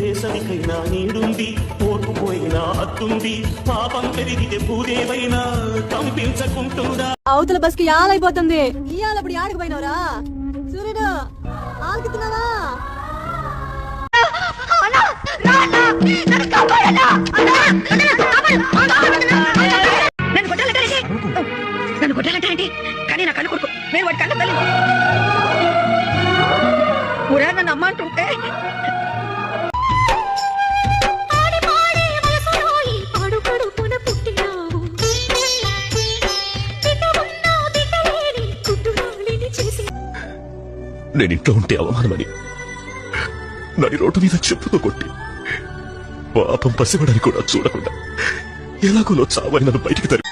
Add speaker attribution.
Speaker 1: వేసవికైనా నీడుంది, ఓర్పుపోయినా హత్తుంది, పాపం పెరిగితే భూదేవైనా కంపించకుంటుందా.
Speaker 2: అవతల బస్ కి యాలైపోతుంది. ఇయాలప్పుడు యాడికి పోయినవరా సూర్యుడు? ఆలుగుతున్నావా?
Speaker 3: నన్ను కొట్టాలంటారేంటి? కానీ నా కళ్ళు కొడుకు, నేను వాడి కళ్ళు తల్లి. ఊరా నన్ను అమ్మ అంటుంటే
Speaker 4: నేను ఇంట్లో ఉంటే అవమానమని నడి రోడ్డు మీద చెప్పుతో కొట్టి పాపం పసివడానికి కూడా చూడకుండా ఎలాగోలో చావని నన్ను బయటికి తరి